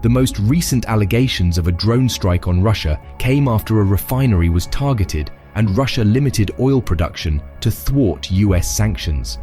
The most recent allegations of a drone strike on Russia came after a refinery was targeted and Russia limited oil production to thwart US sanctions.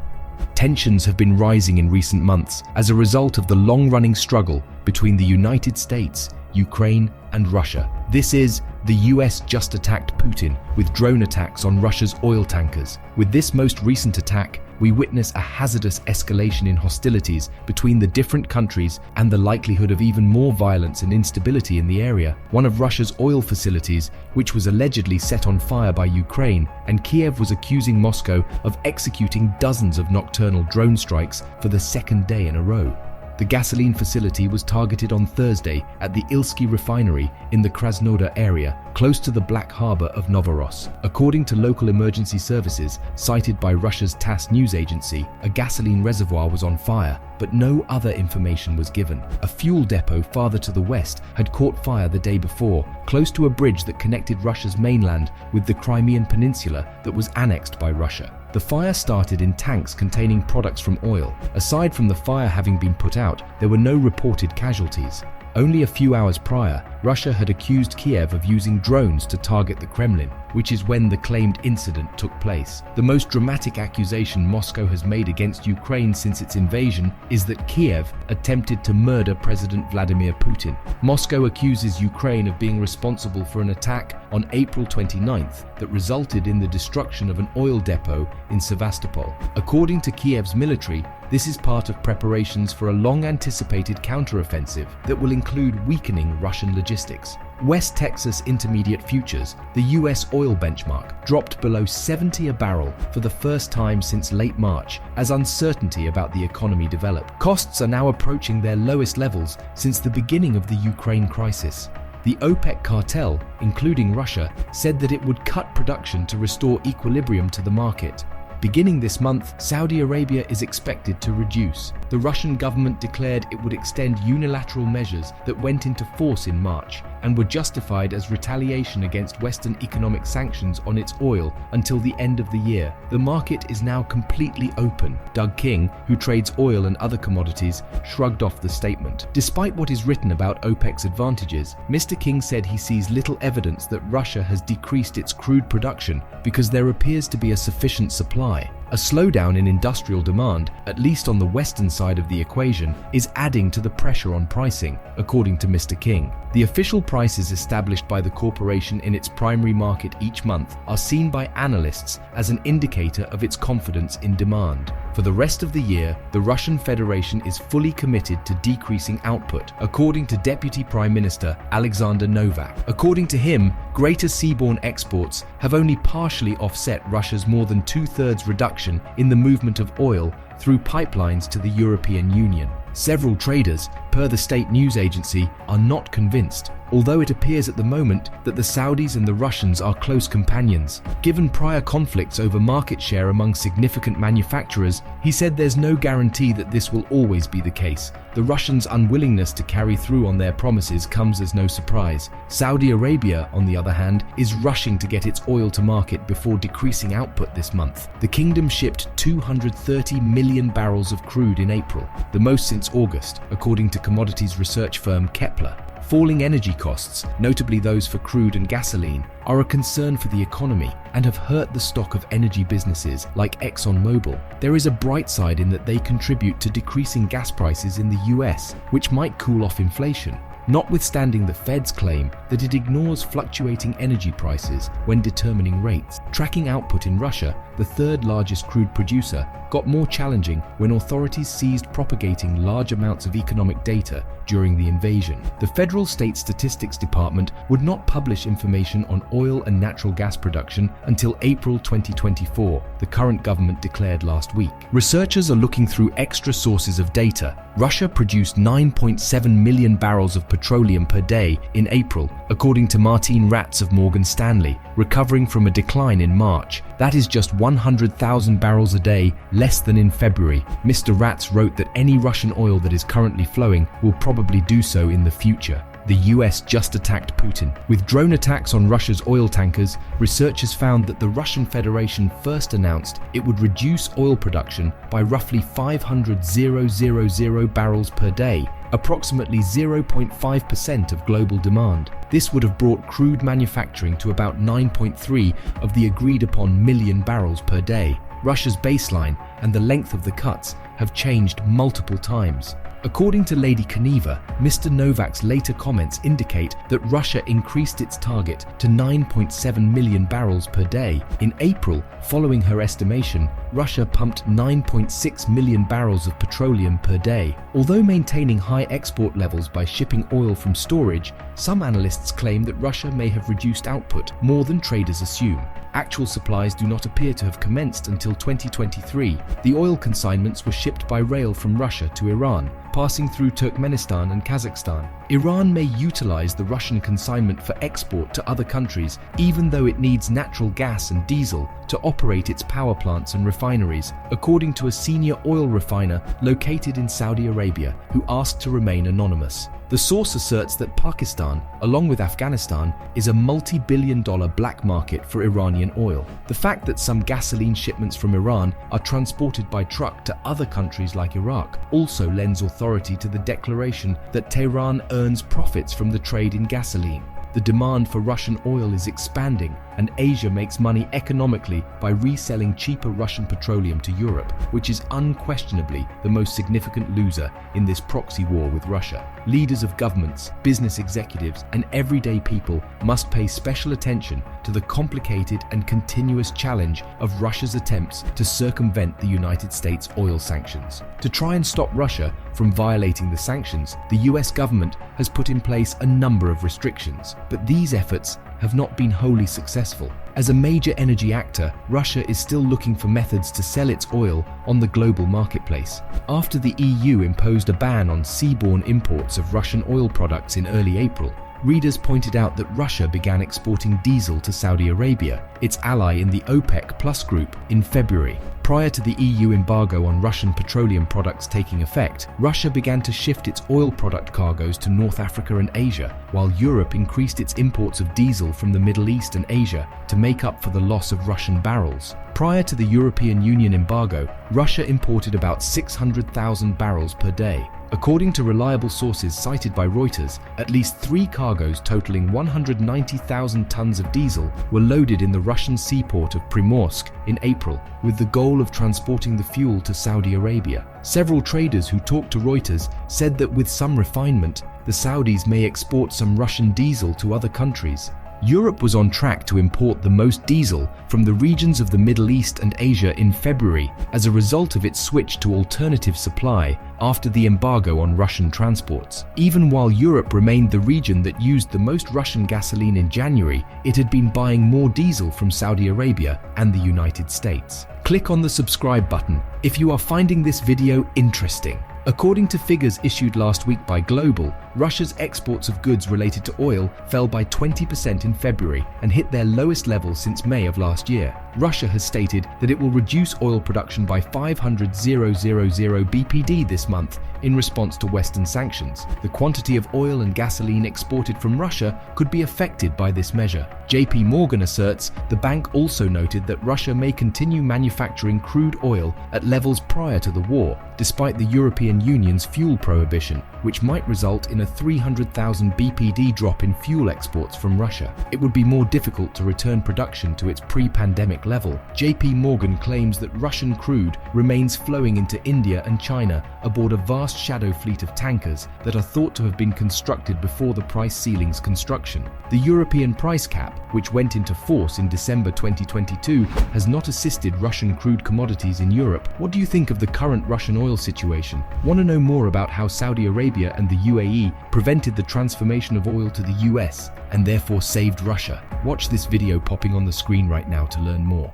Tensions have been rising in recent months as a result of the long-running struggle between the United States, Ukraine, and Russia. This is the US just attacked Putin with drone attacks on Russia's oil tankers. With this most recent attack, we witness a hazardous escalation in hostilities between the different countries and the likelihood of even more violence and instability in the area. One of Russia's oil facilities, which was allegedly set on fire by Ukraine, and Kiev was accusing Moscow of executing dozens of nocturnal drone strikes for the second day in a row. The gasoline facility was targeted on Thursday at the Ilsky refinery in the Krasnodar area, close to the Black Harbor of Novoross. According to local emergency services cited by Russia's TASS news agency, a gasoline reservoir was on fire, but no other information was given. A fuel depot farther to the west had caught fire the day before, close to a bridge that connected Russia's mainland with the Crimean Peninsula that was annexed by Russia. The fire started in tanks containing products from oil. Aside from the fire having been put out, there were no reported casualties. Only a few hours prior, Russia had accused Kiev of using drones to target the Kremlin, which is when the claimed incident took place. The most dramatic accusation Moscow has made against Ukraine since its invasion is that Kiev attempted to murder President Vladimir Putin. Moscow accuses Ukraine of being responsible for an attack on April 29th that resulted in the destruction of an oil depot in Sevastopol. According to Kiev's military, this is part of preparations for a long-anticipated counteroffensive that will include weakening Russian logistics. West Texas Intermediate Futures, the US oil benchmark, dropped below 70 a barrel for the first time since late March as uncertainty about the economy developed. Costs are now approaching their lowest levels since the beginning of the Ukraine crisis. The OPEC cartel, including Russia, said that it would cut production to restore equilibrium to the market. Beginning this month, Saudi Arabia is expected to reduce. The Russian government declared it would extend unilateral measures that went into force in March and were justified as retaliation against Western economic sanctions on its oil until the end of the year. The market is now completely open. Doug King, who trades oil and other commodities, shrugged off the statement. Despite what is written about OPEC's advantages, Mr. King said he sees little evidence that Russia has decreased its crude production because there appears to be a sufficient supply. A slowdown in industrial demand, at least on the western side of the equation, is adding to the pressure on pricing, according to Mr. King. The official prices established by the corporation in its primary market each month are seen by analysts as an indicator of its confidence in demand. For the rest of the year, the Russian Federation is fully committed to decreasing output, according to Deputy Prime Minister Alexander Novak. According to him, greater seaborne exports have only partially offset Russia's more than two-thirds reduction in the movement of oil through pipelines to the European Union. Several traders, per the state news agency, are not convinced, although it appears at the moment that the Saudis and the Russians are close companions. Given prior conflicts over market share among significant manufacturers, he said there's no guarantee that this will always be the case. The Russians' unwillingness to carry through on their promises comes as no surprise. Saudi Arabia, on the other hand, is rushing to get its oil to market before decreasing output this month. The kingdom shipped 230 million barrels of crude in April, the most since August, according to commodities research firm Kepler. Falling energy costs, notably those for crude and gasoline, are a concern for the economy and have hurt the stock of energy businesses like ExxonMobil. There is a bright side in that they contribute to decreasing gas prices in the US, which might cool off inflation. Notwithstanding the Fed's claim that it ignores fluctuating energy prices when determining rates. Tracking output in Russia, the third largest crude producer, got more challenging when authorities ceased propagating large amounts of economic data during the invasion. The Federal State Statistics Department would not publish information on oil and natural gas production until April 2024, the current government declared last week. Researchers are looking through extra sources of data. Russia produced 9.7 million barrels of petroleum per day in April, according to Martine Ratz of Morgan Stanley, recovering from a decline in March. That is just 100,000 barrels a day less than in February. Mr. Ratz wrote that any Russian oil that is currently flowing will probably do so in the future. The US just attacked Putin. With drone attacks on Russia's oil tankers, researchers found that the Russian Federation first announced it would reduce oil production by roughly 500,000 barrels per day, approximately 0.5% of global demand. This would have brought crude manufacturing to about 9.3 of the agreed-upon million barrels per day. Russia's baseline and the length of the cuts have changed multiple times. According to Lady Keneva, Mr. Novak's later comments indicate that Russia increased its target to 9.7 million barrels per day. In April, following her estimation, Russia pumped 9.6 million barrels of petroleum per day. Although maintaining high export levels by shipping oil from storage, some analysts claim that Russia may have reduced output more than traders assume. Actual supplies do not appear to have commenced until 2023. The oil consignments were shipped by rail from Russia to Iran, passing through Turkmenistan and Kazakhstan. Iran may utilize the Russian consignment for export to other countries, even though it needs natural gas and diesel to operate its power plants and refineries, according to a senior oil refiner located in Saudi Arabia, who asked to remain anonymous. The source asserts that Pakistan, along with Afghanistan, is a multi-billion-dollar black market for Iranian oil. The fact that some gasoline shipments from Iran are transported by truck to other countries like Iraq also lends authority to the declaration that Tehran earns profits from the trade in gasoline. The demand for Russian oil is expanding, and Asia makes money economically by reselling cheaper Russian petroleum to Europe, which is unquestionably the most significant loser in this proxy war with Russia. Leaders of governments, business executives, and everyday people must pay special attention to the complicated and continuous challenge of Russia's attempts to circumvent the United States oil sanctions. To try and stop Russia from violating the sanctions, the US government has put in place a number of restrictions, but these efforts have not been wholly successful. As a major energy actor, Russia is still looking for methods to sell its oil on the global marketplace. After the EU imposed a ban on seaborne imports of Russian oil products in early April, readers pointed out that Russia began exporting diesel to Saudi Arabia, its ally in the OPEC Plus group, in February. Prior to the EU embargo on Russian petroleum products taking effect, Russia began to shift its oil product cargoes to North Africa and Asia, while Europe increased its imports of diesel from the Middle East and Asia to make up for the loss of Russian barrels. Prior to the European Union embargo, Russia imported about 600,000 barrels per day. According to reliable sources cited by Reuters, at least 3 cargoes totaling 190,000 tons of diesel were loaded in the Russian seaport of Primorsk in April, with the goal of transporting the fuel to Saudi Arabia. Several traders who talked to Reuters said that with some refinement, the Saudis may export some Russian diesel to other countries. Europe was on track to import the most diesel from the regions of the Middle East and Asia in February as a result of its switch to alternative supply after the embargo on Russian transports. Even while Europe remained the region that used the most Russian gasoline in January, it had been buying more diesel from Saudi Arabia and the United States. Click on the subscribe button if you are finding this video interesting. According to figures issued last week by Global, Russia's exports of goods related to oil fell by 20% in February and hit their lowest level since May of last year. Russia has stated that it will reduce oil production by 500,000 BPD this month in response to Western sanctions. The quantity of oil and gasoline exported from Russia could be affected by this measure. JP Morgan asserts the bank also noted that Russia may continue manufacturing crude oil at levels prior to the war, despite the European Union's fuel prohibition, which might result in a 300,000 BPD drop in fuel exports from Russia. It would be more difficult to return production to its pre-pandemic level. JP Morgan claims that Russian crude remains flowing into India and China aboard a vast shadow fleet of tankers that are thought to have been constructed before the price ceiling's construction. The European price cap, which went into force in December 2022, has not assisted Russian crude commodities in Europe. What do you think of the current Russian oil situation? Want to know more about how Saudi Arabia and the UAE prevented the transformation of oil to the US and therefore saved Russia? Watch this video popping on the screen right now to learn more.